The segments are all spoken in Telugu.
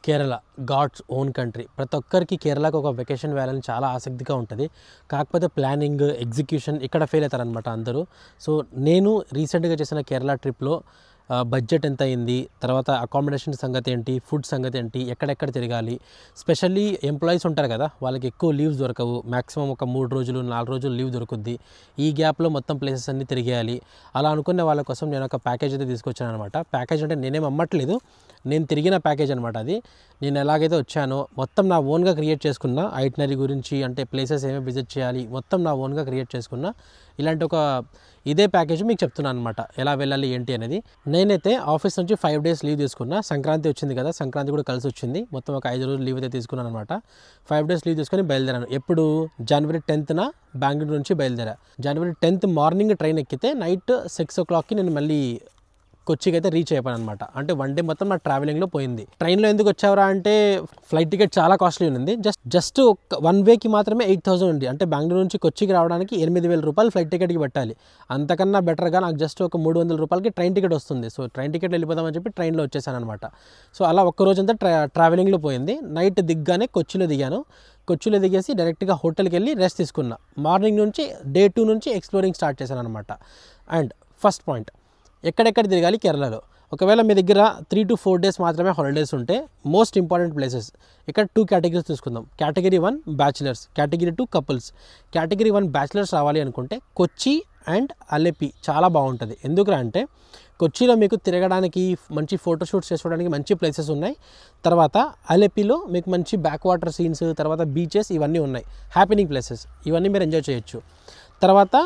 Kerala God's own country. ప్రతి ఒక్కరికి కేరళకు ఒక వెకేషన్ వేయాలని చాలా ఆసక్తిగా ఉంటుంది. కాకపోతే ప్లానింగ్, ఎగ్జిక్యూషన్ ఇక్కడ ఫెయిల్ అవుతారనమాట అందరూ. సో నేను రీసెంట్గా చేసిన కేరళ ట్రిప్లో బడ్జెట్ ఎంత అయింది, తర్వాత అకామిడేషన్ సంగతి ఏంటి, ఫుడ్ సంగతి ఏంటి, ఎక్కడెక్కడ తిరగాలి, స్పెషల్లీ ఎంప్లాయీస్ ఉంటారు కదా, వాళ్ళకి ఎక్కువ లీవ్స్ దొరకవు. మ్యాక్సిమం ఒక 3 రోజులు 4 రోజులు లీవ్ దొరుకుద్ది. ఈ గ్యాప్లో మొత్తం ప్లేసెస్ అన్నీ తిరిగేయాలి. అలా అనుకునే వాళ్ళ కోసం నేను ఒక ప్యాకేజ్ అయితే తీసుకొచ్చాను అనమాట. ప్యాకేజ్ అంటే నేనేం అమ్మట్లేదు, నేను తిరిగిన ప్యాకేజ్ అనమాట అది. నేను ఎలాగైతే వచ్చానో మొత్తం నా ఓన్గా క్రియేట్ చేసుకున్న, ఐటినరీ గురించి అంటే ప్లేసెస్ ఏమేమి విజిట్ చేయాలి మొత్తం నా ఓన్గా క్రియేట్ చేసుకున్న ఇలాంటి ఒక ఇదే ప్యాకేజ్ మీకు చెప్తున్నాను అనమాట, ఎలా వెళ్ళాలి ఏంటి అనేది. నేనైతే ఆఫీస్ నుంచి 5 డేస్ లీవ్ తీసుకున్నా. సంక్రాంతి వచ్చింది కదా, సంక్రాంతి కూడా కలిసి వచ్చింది. మొత్తం ఒక 5 రోజులు లీవ్ అయితే తీసుకున్నాను అనమాట. 5 డేస్ లీవ్ తీసుకొని బయలుదేరాను. ఎప్పుడు జనవరి 10న బెంగళూరు నుంచి బయలుదేరా. జనవరి 10th మార్నింగ్ ట్రైన్ ఎక్కితే నైట్ 6 o'clockకి నేను మళ్ళీ కొచ్చికి అయితే రీచ్ అయిపోయాను అనమాట. అంటే 1 డే మొత్తం నా ట్రావెలింగ్లో పోయింది. ట్రైన్లో ఎందుకు వచ్చావరా అంటే ఫ్లైట్ టికెట్ చాలా కాస్ట్లీ ఉంది. జస్ట్ 1 వేకి మాత్రమే 8,000 ఉంది. అంటే బెంగళూరు నుంచి కొచ్చికి రావడానికి 8,000 రూపాయలు ఫ్లైట్ టికెట్కి పెట్టాలి. అంతకన్నా బెటర్గా నాకు జస్ట్ ఒక 300 రూపాయలకి ట్రైన్ టికెట్ వస్తుంది. సో ట్రైన్ టికెట్ వెళ్ళిపోదామని చెప్పి ట్రైన్లో వచ్చేసాను అనమాట. సో అలా ఒక్కరోజంతా ట్రావెలింగ్లో పోయింది. నైట్ దిగ్గానే కొచ్చిలో దిగాను. కొచ్చిలో దిగేసి డైరెక్ట్గా హోటల్కి వెళ్ళి రెస్ట్ తీసుకున్నా. మార్నింగ్ నుంచి డే 2 నుంచి ఎక్స్ప్లోరింగ్ స్టార్ట్ చేశాను అనమాట. అండ్ ఫస్ట్ పాయింట్, ఎక్కడెక్కడ తిరగాలి కేరళలో. ఒకవేళ మీ దగ్గర 3 to 4 డేస్ మాత్రమే హాలిడేస్ ఉంటే మోస్ట్ ఇంపార్టెంట్ ప్లేసెస్ ఇక్కడ 2 కేటగిరీస్ తీసుకుందాం. Category 1 bachelors, category 2 couples. Category 1 bachelors రావాలి అనుకుంటే కొచ్చి అండ్ అలెపి చాలా బాగుంటుంది. ఎందుకంటే అంటే కొచ్చిలో మీకు తిరగడానికి మంచి ఫోటోషూట్స్ చేసుకోవడానికి మంచి ప్లేసెస్ ఉన్నాయి. తర్వాత అలెపిలో మీకు మంచి బ్యాక్ వాటర్ సీన్స్, తర్వాత బీచెస్ ఇవన్నీ ఉన్నాయి, హ్యాపీనింగ్ ప్లేసెస్, ఇవన్నీ మీరు ఎంజాయ్ చేయొచ్చు. తర్వాత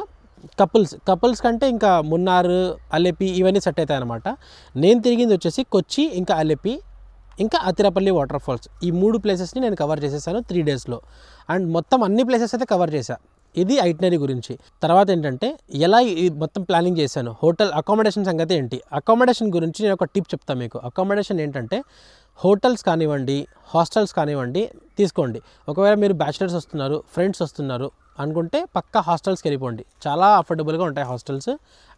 కపుల్స్ కంటే ఇంకా మున్నార్, అలెపి ఇవన్నీ సెట్ అవుతాయి అనమాట. నేను తిరిగింది వచ్చేసి కొచ్చి, ఇంకా అలెపి, ఇంకా అతిరపల్లి వాటర్ ఫాల్స్. ఈ 3 ప్లేసెస్ని నేను కవర్ చేసేసాను 3 డేస్లో. అండ్ మొత్తం అన్ని ప్లేసెస్ అయితే కవర్ చేశాను. ఇది ఐటినరీ గురించి. తర్వాత ఏంటంటే ఎలా ఈ మొత్తం ప్లానింగ్ చేశాను, హోటల్ అకామిడేషన్ సంగతి ఏంటి. అకామిడేషన్ గురించి నేను ఒక టిప్ చెప్తాను మీకు. అకామిడేషన్ ఏంటంటే హోటల్స్ కానివ్వండి, హాస్టల్స్ కానివ్వండి తీసుకోండి. ఒకవేళ మీరు బ్యాచిలర్స్ వస్తున్నారు, ఫ్రెండ్స్ వస్తున్నారు అనుకుంటే పక్కా హాస్టల్స్కి వెళ్ళిపోండి. చాలా అఫోర్డబుల్గా ఉంటాయి హాస్టల్స్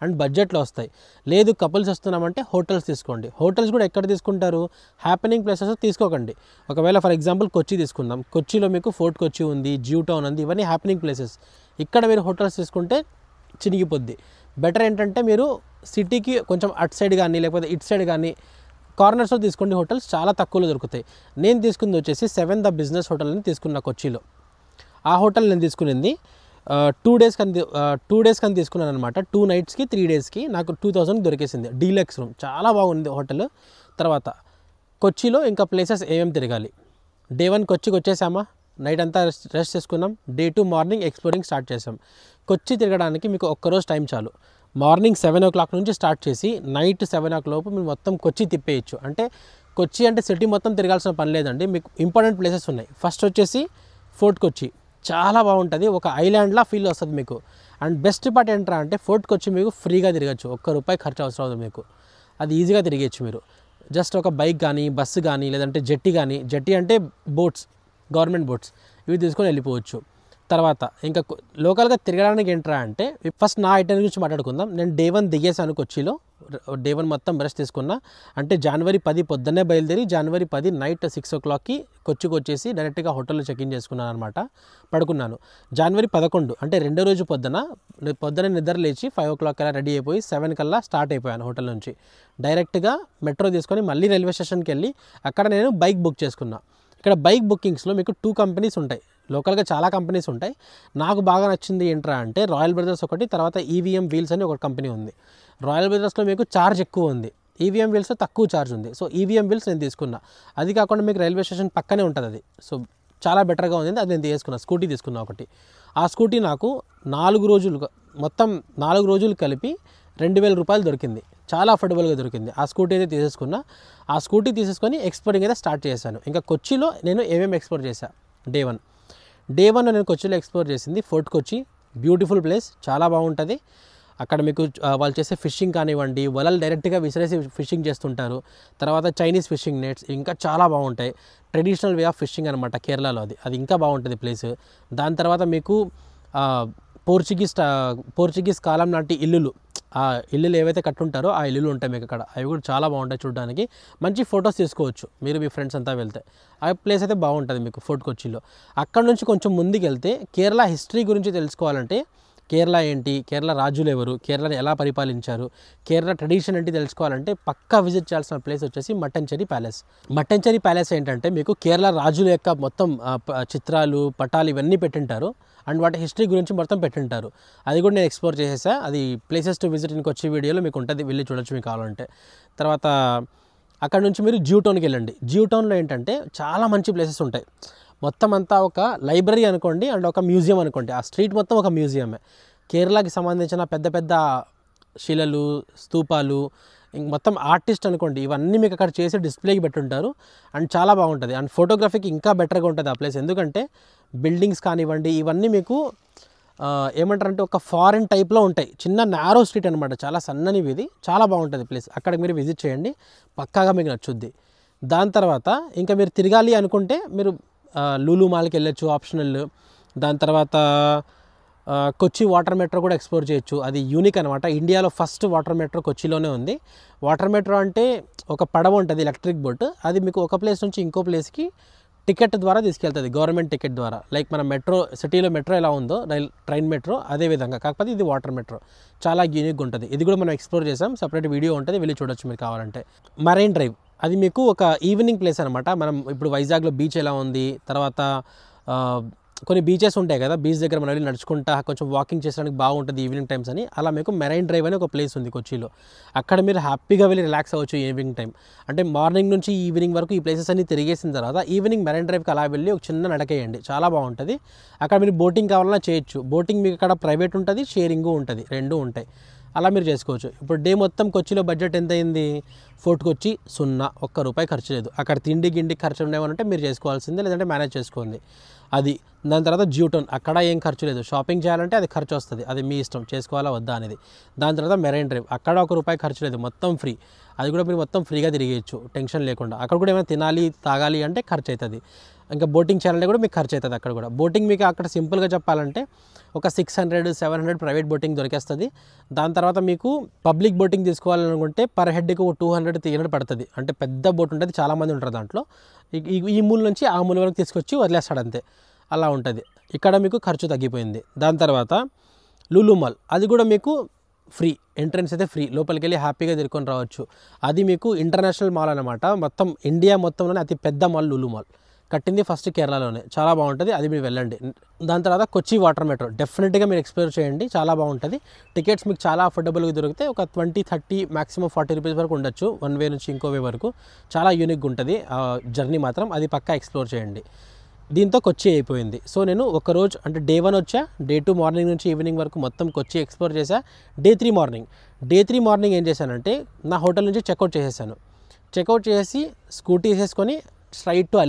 అండ్ బడ్జెట్లో వస్తాయి. లేదు కపుల్స్ వస్తున్నామంటే హోటల్స్ తీసుకోండి. హోటల్స్ కూడా ఎక్కడ తీసుకుంటారు, హ్యాపెనింగ్ ప్లేసెస్ తీసుకోకండి. ఒకవేళ ఫర్ ఎగ్జాంపుల్ కొచ్చి తీసుకుందాం. కొచ్చిలో మీకు ఫోర్ట్ కొచ్చి ఉంది, జియో టౌన్ ఉంది, ఇవన్నీ హ్యాపెనింగ్ ప్లేసెస్. ఇక్కడ మీరు హోటల్స్ తీసుకుంటే చినిగిపోద్ది. బెటర్ ఏంటంటే మీరు సిటీకి కొంచెం అటు సైడ్ కానీ లేకపోతే ఇటు సైడ్ కానీ కార్నర్స్లో తీసుకోండి. హోటల్స్ చాలా తక్కువలో దొరుకుతాయి. నేను తీసుకుంది వచ్చేసి 7 ద బిజినెస్ హోటల్ అని తీసుకున్నా కొచ్చిలో. ఆ హోటల్ నేను తీసుకునింది 2 డేస్ కానీ తీసుకున్నాను అనమాట. 2 నైట్స్కి 3 డేస్కి నాకు 2,000 దొరికేసింది. డీలక్స్ రూమ్ చాలా బాగుంది హోటల్. తర్వాత కొచ్చిలో ఇంకా ప్లేసెస్ ఏమేమి తిరగాలి. డే 1 కొచ్చికి వచ్చేసామా, నైట్ అంతా రెస్ట్ చేసుకున్నాం. డే 2 మార్నింగ్ ఎక్స్ప్లోరింగ్ స్టార్ట్ చేసాం. కొచ్చి తిరగడానికి మీకు ఒక్కరోజు టైం చాలు. మార్నింగ్ 7 o'clock నుంచి స్టార్ట్ చేసి నైట్ 7 o'clock లోపు మీరు మొత్తం కొచ్చి తిప్పేయచ్చు. అంటే కొచ్చి అంటే సిటీ మొత్తం తిరగాల్సిన పని లేదండి. మీకు ఇంపార్టెంట్ ప్లేసెస్ ఉన్నాయి. ఫస్ట్ వచ్చేసి ఫోర్ట్ కొచ్చి చాలా బాగుంటుంది. ఒక ఐలాండ్లా ఫీల్ వస్తుంది మీకు. అండ్ బెస్ట్ పార్ట్ ఏంట్రా అంటే ఫోర్ట్ కొచ్చి మీకు ఫ్రీగా తిరగచ్చు. ₹1 ఖర్చు అవసరం అవుతుంది మీకు. అది ఈజీగా తిరిగచ్చు మీరు. జస్ట్ ఒక బైక్ కానీ, బస్సు కానీ, లేదంటే జెట్టి కానీ, జెట్టి అంటే బోట్స్, గవర్నమెంట్ బోట్స్, ఇవి తీసుకొని వెళ్ళిపోవచ్చు. తర్వాత ఇంకా లోకల్గా తిరగడానికి ఏంట్రా అంటే ఫస్ట్ నా ఐటమ్ గురించి మాట్లాడుకుందాం. నేను డే 1 దిగేసాను కొచ్చిలో. డే 1 మొత్తం రెస్ట్ తీసుకున్నా. అంటే జనవరి 10 పొద్దున్నే బయలుదేరి జనవరి 10 నైట్ 6 o'clockకి కొచ్చికి వచ్చేసి డైరెక్ట్గా హోటల్లో చెక్ఇన్ చేసుకున్నాను అనమాట. పడుకున్నాను. జనవరి 11 అంటే రెండో రోజు పొద్దున నిద్ర లేచి 5 o'clock అలా రెడీ అయిపోయి 7 కల్లా స్టార్ట్ అయిపోయాను హోటల్ నుంచి. డైరెక్ట్గా మెట్రో తీసుకొని మళ్ళీ రైల్వే స్టేషన్కి వెళ్ళి అక్కడ నేను బైక్ బుక్ చేసుకున్నా. ఇక్కడ బైక్ బుకింగ్స్లో మీకు 2 కంపెనీస్ ఉంటాయి. లోకల్గా చాలా కంపెనీస్ ఉంటాయి. నాకు బాగా నచ్చింది ఏంట్రా అంటే రాయల్ బ్రదర్స్ ఒకటి, తర్వాత ఈవీఎం వీల్స్ అని ఒక కంపెనీ ఉంది. రాయల్ బ్రదర్స్లో మీకు ఛార్జ్ ఎక్కువ ఉంది, ఈవీఎం వీల్స్లో తక్కువ ఛార్జ్ ఉంది. సో ఈవీఎం వీల్స్ నేను తీసుకున్నా. అది కాకుండా మీకు రైల్వే స్టేషన్ పక్కనే ఉంటుంది అది. సో చాలా బెటర్గా ఉంది, అది నేను తీసుకున్నా. స్కూటీ తీసుకున్నా ఒకటి. ఆ స్కూటీ నాకు 4 రోజులు మొత్తం 4 రోజులు కలిపి 2,000 రూపాయలు దొరికింది. చాలా అఫోర్డబుల్గా దొరికింది. ఆ స్కూటీ అయితే తీసేసుకున్నా. ఆ స్కూటీ తీసేసుకొని ఎక్స్ప్లోరింగ్ అయితే స్టార్ట్ చేశాను. ఇంకా కొచ్చిలో నేను ఏమేమి ఎక్స్ప్లోర్ చేశాను. డే 1 నేను కొచ్చిలో ఎక్స్ప్లోర్ చేసింది ఫోర్ట్ కొచ్చి. బ్యూటిఫుల్ ప్లేస్, చాలా బాగుంటుంది. అక్కడ మీకు వాళ్ళు చేసే ఫిషింగ్ కానివ్వండి, వలలు డైరెక్ట్గా విసిరేసి ఫిషింగ్ చేస్తుంటారు. తర్వాత చైనీస్ ఫిషింగ్ నెట్స్ ఇంకా చాలా బాగుంటాయి. ట్రెడిషనల్ వే ఆఫ్ ఫిషింగ్ అనమాట కేరళలో. అది ఇంకా బాగుంటుంది ప్లేస్. దాని తర్వాత మీకు పోర్చుగీస్ కాలం నాటి ఇల్లులు, ఆ ఇల్లులు ఏవైతే కట్టుంటారో ఆ ఇల్లులు ఉంటాయి మీకు అక్కడ. అవి కూడా చాలా బాగుంటాయి చూడడానికి. మంచి ఫొటోస్ తీసుకోవచ్చు మీరు మీ ఫ్రెండ్స్ అంతా వెళ్తే. ఆ ప్లేస్ అయితే బాగుంటుంది మీకు ఫోర్ట్ కొచ్చిలో. అక్కడ నుంచి కొంచెం ముందుకు వెళ్తే కేరళ హిస్టరీ గురించి తెలుసుకోవాలంటే కేరళ ఏంటి, కేరళ రాజులు ఎవరు, కేరళని ఎలా పరిపాలించారు, కేరళ ట్రెడిషన్ ఏంటి తెలుసుకోవాలంటే పక్కా విజిట్ చేయాల్సిన ప్లేస్ వచ్చేసి మట్టంచెరి ప్యాలెస్. మట్టంచెరి ప్యాలెస్ ఏంటంటే మీకు కేరళ రాజుల యొక్క మొత్తం చిత్రాలు, పటాలు ఇవన్నీ పెట్టింటారు. అండ్ వాటి హిస్టరీ గురించి మొత్తం పెట్టింటారు. అది కూడా నేను ఎక్స్ప్లోర్ చేసేసా. అది ప్లేసెస్ టు విజిట్ ఇంకొక వచ్చే వీడియోలో మీకు ఉంటుంది, వెళ్ళి చూడొచ్చు మీకు కావాలంటే. తర్వాత అక్కడ నుంచి మీరు జ్యూ టౌన్కి వెళ్ళండి. జ్యూ టౌన్లో ఏంటంటే చాలా మంచి ప్లేసెస్ ఉంటాయి. మొత్తం అంతా ఒక లైబ్రరీ అనుకోండి అండ్ ఒక మ్యూజియం అనుకోండి. ఆ స్ట్రీట్ మొత్తం ఒక మ్యూజియమే. కేరళకి సంబంధించిన పెద్ద పెద్ద శిలలు, స్తూపాలు, మొత్తం ఆర్టిస్ట్ అనుకోండి, ఇవన్నీ మీకు అక్కడ చేసి డిస్ప్లేకి పెట్టుంటారు. అండ్ చాలా బాగుంటుంది. అండ్ ఫోటోగ్రఫీకి ఇంకా బెటర్గా ఉంటుంది ఆ ప్లేస్. ఎందుకంటే బిల్డింగ్స్ కానివ్వండి ఇవన్నీ మీకు ఏమంటారంటే ఒక ఫారెన్ టైప్లో ఉంటాయి. చిన్న నారో స్ట్రీట్ అనమాట, చాలా సన్నని వీధి, చాలా బాగుంటుంది ప్లేస్. అక్కడికి మీరు విజిట్ చేయండి, పక్కాగా మీకు నచ్చుద్ది. దాని తర్వాత ఇంకా మీరు తిరగాలి అనుకుంటే మీరు లూలు మాల్కి వెళ్ళొచ్చు, ఆప్షనల్. దాని తర్వాత కొచ్చి వాటర్ మెట్రో కూడా ఎక్స్ప్లోర్ చేయొచ్చు. అది యూనిక్ అనమాట. ఇండియాలో ఫస్ట్ వాటర్ మెట్రో కొచ్చిలోనే ఉంది. వాటర్ మెట్రో అంటే ఒక పడవ ఉంటుంది, ఎలక్ట్రిక్ బోట్. అది మీకు ఒక ప్లేస్ నుంచి ఇంకో ప్లేస్కి టికెట్ ద్వారా తీసుకెళ్తుంది, గవర్నమెంట్ టికెట్ ద్వారా. లైక్ మన మెట్రో సిటీలో మెట్రో ఎలా ఉందో ట్రైన్ మెట్రో అదే విధంగా, కాకపోతే ఇది వాటర్ మెట్రో. చాలా యూనిక్గా ఉంటుంది. ఇది కూడా మనం ఎక్స్ప్లోర్ చేసాం, సపరేట్ వీడియో ఉంటుంది, వెళ్ళి చూడొచ్చు మీరు కావాలంటే. మరైన్ డ్రైవ్ అది మీకు ఒక ఈవినింగ్ ప్లేస్ అనమాట. మనం ఇప్పుడు వైజాగ్లో బీచ్ ఎలా ఉంది, తర్వాత కొన్ని బీచెస్ ఉంటాయి కదా, బీచ్ దగ్గర మనం వెళ్ళి నడుచుకుంటా కొంచెం వాకింగ్ చేసడానికి బాగుంటుంది ఈవినింగ్ టైమ్స్ అని. అలా మీకు మెరైన్ డ్రైవ్ అని ఒక ప్లేస్ ఉంది కొచ్చిలో. అక్కడ మీరు హ్యాపీగా వెళ్ళి రిలాక్స్ అవ్వచ్చు ఈవినింగ్ టైం. అంటే మార్నింగ్ నుంచి ఈవినింగ్ వరకు ఈ ప్లేసెస్ అన్ని తిరిగేసిన తర్వాత ఈవినింగ్ మెరైన్ డ్రైవ్కి అలా వెళ్ళి ఒక చిన్న నడకేయండి, చాలా బాగుంటుంది. అక్కడ మీరు బోటింగ్ కావాలన్నా చేయొచ్చు. బోటింగ్ మీకు అక్కడ ప్రైవేట్ ఉంటుంది, షేరింగ్ ఉంటుంది, రెండూ ఉంటాయి. అలా మీరు చేసుకోవచ్చు. ఇప్పుడు డే మొత్తం కొచ్చిలో బడ్జెట్ ఎంత అయింది? ఫోర్ట్ కొచ్చి 0, ₹1 ఖర్చు లేదు. అక్కడ తిండి గిండి ఖర్చు ఉండేవనంటే మీరు చేసుకోవాల్సిందే, లేదంటే మేనేజ్ చేసుకోండి అది. దాని తర్వాత జ్యూ టౌన్, అక్కడ ఏం ఖర్చు లేదు. షాపింగ్ చేయాలంటే అది ఖర్చు వస్తుంది, అది మీ ఇష్టం చేసుకోవాలా వద్దా అనేది. దాని తర్వాత మెరైన్ డ్రైవ్, అక్కడ ₹1 ఖర్చు లేదు, మొత్తం ఫ్రీ. అది కూడా మీరు మొత్తం ఫ్రీగా తిరిగేయచ్చు టెన్షన్ లేకుండా. అక్కడ కూడా ఏమైనా తినాలి తాగాలి అంటే ఖర్చు అవుతుంది. ఇంకా బోటింగ్ చేయాలంటే కూడా మీకు ఖర్చు అవుతుంది అక్కడ కూడా. బోటింగ్ మీకు అక్కడ సింపుల్గా చెప్పాలంటే ఒక 600-700 ప్రైవేట్ బోటింగ్ దొరికేస్తుంది. దాని తర్వాత మీకు పబ్లిక్ బోటింగ్ తీసుకోవాలనుకుంటే పర్ హెడ్కి ఒక 200-300 పడుతుంది. అంటే పెద్ద బోట్ ఉంటుంది, చాలామంది ఉంటారు దాంట్లో. ఈ మూల నుంచి ఆ మూల వరకు తీసుకొచ్చి వదిలేస్తాడు అంతే, అలా ఉంటుంది. ఇక్కడ మీకు ఖర్చు తగ్గిపోయింది. దాని తర్వాత లూలు మాల్, అది కూడా మీకు ఫ్రీ, ఎంట్రన్స్ అయితే ఫ్రీ, లోపలికి వెళ్ళి హ్యాపీగా తిరుకొని రావచ్చు. అది మీకు ఇంటర్నేషనల్ మాల్ అనమాట. మొత్తం ఇండియా మొత్తంలోనే అతి పెద్ద మాల్ లూలు మాల్. కట్టింది ఫస్ట్ కేరళలోనే, చాలా బాగుంటుంది, అది మీరు వెళ్ళండి. దాని తర్వాత కొచ్చి వాటర్ మెట్రో డెఫినెట్గా మీరు ఎక్స్ప్లోర్ చేయండి, చాలా బాగుంటుంది. టికెట్స్ మీకు చాలా అఫోర్డబుల్గా దొరికితే ఒక 20-30 మ్యాక్సిమం ₹40 వరకు ఉండొచ్చు, వన్ వే నుంచి ఇంకో వే వరకు. చాలా యూనిక్గా ఉంటుంది జర్నీ మాత్రం, అది పక్కా ఎక్స్ప్లోర్ చేయండి. దీంతో కొచ్చి అయిపోయింది. సో నేను ఒకరోజు అంటే డే 1 వచ్చా, డే 2 మార్నింగ్ నుంచి ఈవినింగ్ వరకు మొత్తం కొచ్చి ఎక్స్ప్లోర్ చేశా. డే 3 మార్నింగ్ ఏం చేశానంటే నా హోటల్ నుంచి చెక్అవుట్ చేసేసాను. చెక్అవుట్ చేసి స్కూటీ వేసేసుకొని స్ట్రైట్ టు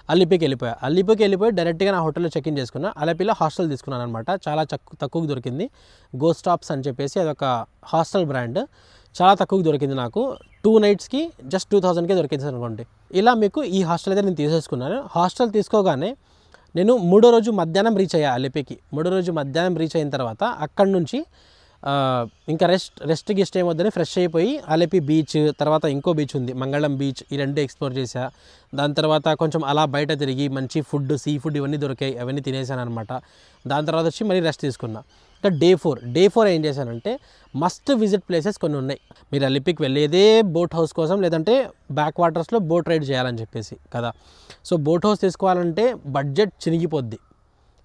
అల్లిపికి వెళ్ళిపోయి డైరెక్ట్గా నా హోటల్లో చెక్ ఇన్ చేసుకున్నా. అలపిలో హాస్టల్ తీసుకున్నాను అనమాట. చాలా తక్కువకి దొరికింది. గో స్టాప్స్ అని చెప్పేసి అదొక హాస్టల్ బ్రాండ్, చాలా తక్కువకి దొరికింది నాకు. 2 నైట్స్కి జస్ట్ 2000కే దొరికింది అనుకోండి. ఇలా మీకు ఈ హాస్టల్ అయితే నేను తీసేసుకున్నాను. హాస్టల్ తీసుకోగానే నేను 3వ రోజు మధ్యాహ్నం రీచ్ అయ్యా అలిపికి. 3వ రోజు మధ్యాహ్నం రీచ్ అయిన తర్వాత అక్కడి నుంచి ఇంకా రెస్ట్ గిస్ట్ ఏమొద్దని ఫ్రెష్ అయిపోయి అలిపి బీచ్, తర్వాత ఇంకో బీచ్ ఉంది మంగళం బీచ్, ఈ 2 ఎక్స్ప్లోర్ చేశా. దాని తర్వాత కొంచెం అలా బయట తిరిగి మంచి ఫుడ్, సీ ఫుడ్ ఇవన్నీ దొరికాయి, అవన్నీ తినేసాను అనమాట. దాని తర్వాత వచ్చి మళ్ళీ రెస్ట్ తీసుకున్నా. ఇంకా డే 4 ఏం చేశానంటే మస్ట్ విజిట్ ప్లేసెస్ కొన్ని ఉన్నాయి. మీరు అలిపికి వెళ్ళేదే బోట్ హౌస్ కోసం, లేదంటే బ్యాక్ వాటర్స్లో బోట్ రైడ్ చేయాలని చెప్పేసి కదా. సో బోట్ హౌస్ తీసుకోవాలంటే బడ్జెట్ చినిగిపోద్ది,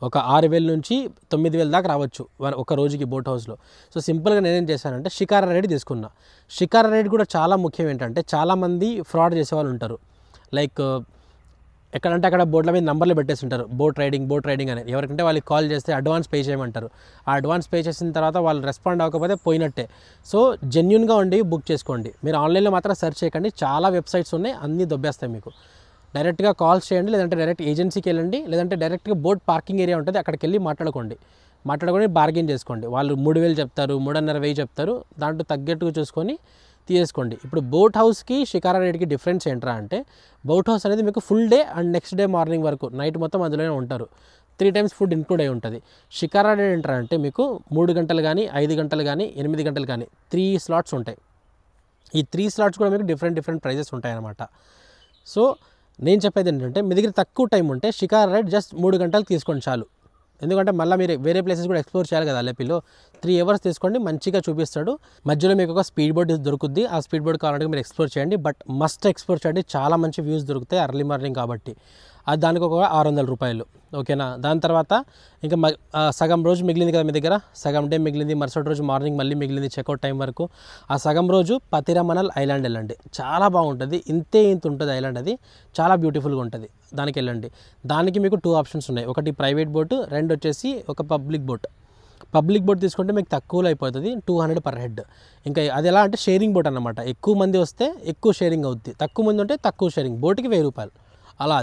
ఒక 6,000 నుంచి 9,000 దాకా రావచ్చు ఒక రోజుకి బోట్ హౌస్లో. సో సింపుల్గా నేనేం చేశానంటే షికారా రైడ్ తీసుకున్నా. షికారా రైడ్ కూడా చాలా ముఖ్యం. ఏంటంటే చాలామంది ఫ్రాడ్ చేసేవాళ్ళు ఉంటారు. లైక్ ఎక్కడంటే అక్కడ బోట్ల మీద నంబర్లు పెట్టేసి ఉంటారు, బోట్ రైడింగ్ అని. ఎవరికంటే వాళ్ళకి కాల్ చేస్తే అడ్వాన్స్ పే చేయమంటారు. ఆ అడ్వాన్స్ పే చేసిన తర్వాత వాళ్ళు రెస్పాండ్ అవ్వకపోతే పోయినట్టే. సో జెన్యూన్గా ఉండి బుక్ చేసుకోండి. మీరు ఆన్లైన్లో మాత్రం సెర్చ్ చేయకండి, చాలా వెబ్సైట్స్ ఉన్నాయి, అన్నీ దొబ్బేస్తాయి మీకు. డైరెక్ట్గా కాల్స్ చేయండి, లేదంటే డైరెక్ట్ ఏజెన్సీకి వెళ్ళండి, లేదంటే డైరెక్ట్గా బోట్ పార్కింగ్ ఏరియా ఉంటుంది, అక్కడికి వెళ్ళి మాట్లాడుకొని బార్గెన్ చేసుకోండి. వాళ్ళు 3,000 చెప్తారు, 3,500 చెప్తారు, దాంట్లో తగ్గట్టుగా చూసుకొని తీసుకోండి. ఇప్పుడు బోట్ హౌస్కి షికారా రైడ్కి డిఫరెన్స్ ఏంట్రా అంటే, బోట్ హౌస్ అనేది మీకు full day and next day morning వరకు నైట్ మొత్తం అందులోనే ఉంటారు. 3 టైమ్స్ ఫుడ్ ఇంక్లూడ్ అయి ఉంటుంది. షికారా రైడ్ ఏంటంటే మీకు 3 గంటలు కానీ 5 గంటలు కానీ 8 గంటలు కానీ 3 స్లాట్స్ ఉంటాయి. ఈ 3 స్లాట్స్ కూడా మీకు డిఫరెంట్ ప్రైజెస్ ఉంటాయన్నమాట. సో నేను చెప్పేది ఏంటంటే మీ దగ్గర తక్కువ టైం ఉంటే షికారా రైడ్ జస్ట్ 3 గంటలు తీసుకోండి చాలు. ఎందుకంటే మళ్ళీ మీరు వేరే ప్లేసెస్ కూడా ఎక్స్ప్లోర్ చేయాలి కదా. అల్లెపిలో 3 అవర్స్ తీసుకోండి, మంచిగా చూపిస్తాడు. మధ్యలో మీకు ఒక స్పీడ్ బోట్ దొరుకుద్ది. ఆ స్పీడ్ బోట్ కావాలంటే మీరు ఎక్స్ప్లోర్ చేయండి, బట్ మస్ట్ ఎక్స్ప్లోర్ చేయండి. చాలా మంచి వ్యూస్ దొరుకుతాయి అర్లీ మార్నింగ్ కాబట్టి. అది దానికి ఒక 600 రూపాయలు. ఓకేనా. దాని తర్వాత ఇంకా సగం రోజు మిగిలింది కదా మీ దగ్గర, సగం డే మిగిలింది, మరుసటి రోజు మార్నింగ్ మళ్ళీ మిగిలింది చెక్అవుట్ టైం వరకు. ఆ సగం రోజు పతిరమనల్ ఐలాండ్ వెళ్ళండి, చాలా బాగుంటుంది. ఇంత ఉంటుంది ఐలాండ్, అది చాలా బ్యూటిఫుల్గా ఉంటుంది. దానికి వెళ్ళండి. దానికి మీకు 2 ఆప్షన్స్ ఉన్నాయి. ఒకటి ప్రైవేట్ బోటు, 2 వచ్చేసి ఒక పబ్లిక్ బోట్. పబ్లిక్ బోట్ తీసుకుంటే మీకు తక్కువలో అయిపోతుంది, 200 పర్ హెడ్. ఇంకా అది ఎలా అంటే షేరింగ్ బోట్ అన్నమాట. ఎక్కువ మంది వస్తే ఎక్కువ షేరింగ్ అవుద్ది, తక్కువ మంది ఉంటే తక్కువ షేరింగ్. బోట్కి 1000 రూపాయలు అలా.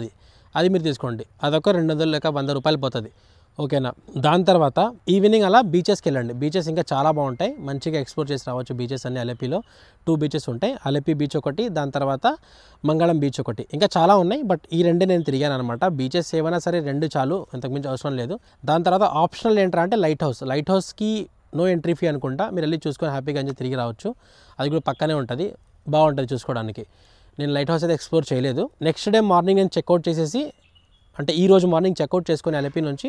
అది మీరు తీసుకోండి. అదొక 200 లేక 100 రూపాయలు పోతుంది. ఓకేనా. దాని తర్వాత ఈవినింగ్ అలా బీచెస్కి వెళ్ళండి. బీచెస్ ఇంకా చాలా బాగుంటాయి, మంచిగా ఎక్స్ప్లోర్ చేసి రావచ్చు. బీచెస్ అన్ని అలెపిలో 2 బీచెస్ ఉంటాయి. అలెపి బీచ్ ఒకటి, దాని తర్వాత మంగళం బీచ్ ఒకటి. ఇంకా చాలా ఉన్నాయి, బట్ ఈ 2 నేను తిరిగాను అనమాట. బీచెస్ ఏమైనా సరే 2 చాలు, అంతకుమించి అవసరం లేదు. దాని తర్వాత ఆప్షనల్ ఏంటంటే అంటే లైట్ హౌస్. లైట్ హౌస్కి నో ఎంట్రీ ఫీ అనుకుంటా. మీరు వెళ్ళి చూసుకొని హ్యాపీగా ఎంజాయ్ తిరిగి రావచ్చు. అది కూడా పక్కనే ఉంటుంది, బాగుంటుంది చూసుకోవడానికి. నేను లైట్ హౌస్ అయితే ఎక్స్ప్లోర్ చేయలేదు. నెక్స్ట్ డే మార్నింగ్ నేను చెక్అవుట్ చేసేసి, అంటే ఈరోజు మార్నింగ్ చెక్అవుట్ చేసుకొని అలెపి నుంచి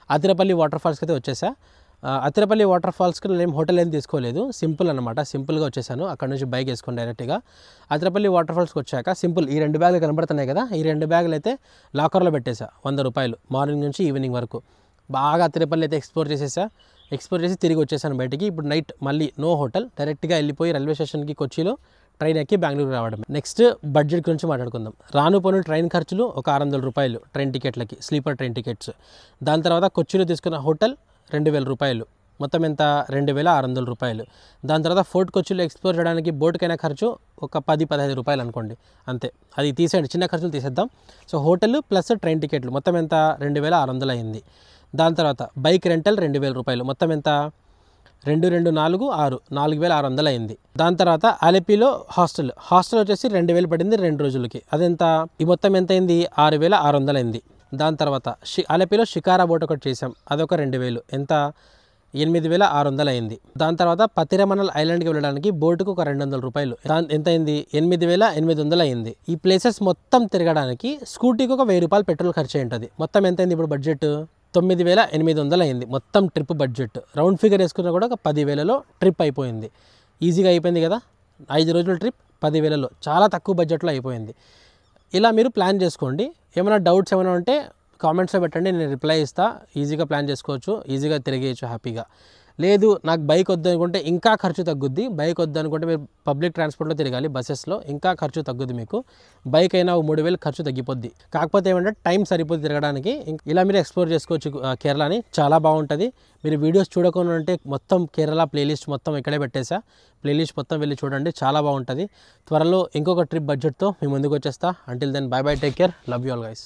అతిరపల్లి వాటర్ ఫాల్స్కి అయితే వచ్చేసా. అతిరపల్లి వాటర్ ఫాల్స్కి నేను హోటల్ ఏం తీసుకోలేదు, సింపుల్ అనమాట. సింపుల్గా వచ్చేసాను. అక్కడ నుంచి బైక్ వేసుకొని డైరెక్ట్గా అతిరపల్లి వాటర్ ఫాల్స్కి వచ్చాక సింపుల్ ఈ 2 బ్యాగులు కనబడుతున్నాయి కదా, ఈ 2 బ్యాగులు అయితే లాకర్లో పెట్టేసా. 100 రూపాయలు మార్నింగ్ నుంచి ఈవినింగ్ వరకు. బాగా అతిరపల్లి అయితే ఎక్స్ప్లోర్ చేసి తిరిగి వచ్చేసాను బయటికి. ఇప్పుడు నైట్ మళ్ళీ నో హోటల్, డైరెక్ట్గా వెళ్ళిపోయి రైల్వే స్టేషన్కి కొచ్చిలో ట్రైన్ ఎక్కి బెంగళూరు రావడం. నెక్స్ట్ బడ్జెట్ గురించి మాట్లాడుకుందాం. రాను పోను ట్రైన్ ఖర్చులు ఒక 600 రూపాయలు ట్రైన్ టికెట్లకి, స్లీపర్ ట్రైన్ టికెట్స్. దాని తర్వాత కొచ్చిలో తీసుకున్న హోటల్ 2000 రూపాయలు, మొత్తం ఎంత 2600 రూపాయలు. దాని తర్వాత ఫోర్ట్ కొచ్చిలో ఎక్స్ప్లోర్ చేయడానికి బోట్కైనా ఖర్చు ఒక 10-15 రూపాయలు అనుకోండి, అంతే. అది తీసేయండి, చిన్న ఖర్చులు తీసేద్దాం. సో హోటల్ ప్లస్ ట్రైన్ టికెట్లు మొత్తం ఎంత 2600 అయింది. దాని తర్వాత బైక్ రెంటల్ 2000 రూపాయలు, మొత్తం ఎంత 2, 2, 4, 6, 4600 అయింది. దాని తర్వాత అలెపిలో హాస్టల్ వచ్చేసి 2000 పడింది 2 రోజులకి. అదెంత, ఈ మొత్తం ఎంత అయింది 6600 అయింది. దాని తర్వాత అలెపిలో షికారా బోట్ ఒకటి చేసాం, అదొక 2000, ఎంత 8600 అయింది. దాని తర్వాత పతిరమనల్ ఐలాండ్కి వెళ్ళడానికి బోటుకు ఒక 200 రూపాయలు, ఎంత అయింది 8800 అయింది. ఈ ప్లేసెస్ మొత్తం తిరగడానికి స్కూటీకి ఒక 1000 రూపాయలు పెట్రోల్ ఖర్చు ఉంటుంది. మొత్తం ఎంత అయింది ఇప్పుడు బడ్జెట్ 9800 అయింది మొత్తం ట్రిప్ బడ్జెట్. రౌండ్ ఫిగర్ వేసుకున్నా కూడా ఒక 10,000లో ట్రిప్ అయిపోయింది. ఈజీగా అయిపోయింది కదా. 5 రోజుల ట్రిప్ 10,000లో, చాలా తక్కువ బడ్జెట్లో అయిపోయింది. ఇలా మీరు ప్లాన్ చేసుకోండి. ఏమైనా డౌట్స్ ఏమైనా ఉంటే కామెంట్స్లో పెట్టండి, నేను రిప్లై ఇస్తా. ఈజీగా ప్లాన్ చేసుకోవచ్చు, ఈజీగా తిరిగేయచ్చు హ్యాపీగా. లేదు నాకు బైక్ వద్దు అనుకుంటే ఇంకా ఖర్చు తగ్గుద్ది. బైక్ వద్దు అనుకుంటే మీరు పబ్లిక్ ట్రాన్స్పోర్ట్లో తిరగాలి, బస్సెస్లో, ఇంకా ఖర్చు తగ్గుద్ది మీకు. బైక్ అయినా 3000 ఖర్చు తగ్గిపోద్ది. కాకపోతే ఏమంటే టైం సరిపోద్ది తిరగడానికి. ఇలా మీరు ఎక్స్ప్లోర్ చేసుకోవచ్చు కేరళని, చాలా బాగుంటుంది. మీరు వీడియోస్ చూడకుండా ఉంటే మొత్తం కేరళ ప్లేలిస్ట్ మొత్తం ఇక్కడే పెట్టేసా. ప్లేలిస్ట్ మొత్తం వెళ్ళి చూడండి, చాలా బాగుంటుంది. త్వరలో ఇంకొక ట్రిప్ బడ్జెట్తో మీ ముందుకు వచ్చేస్తా. Until then bye bye, take care, love you all guys.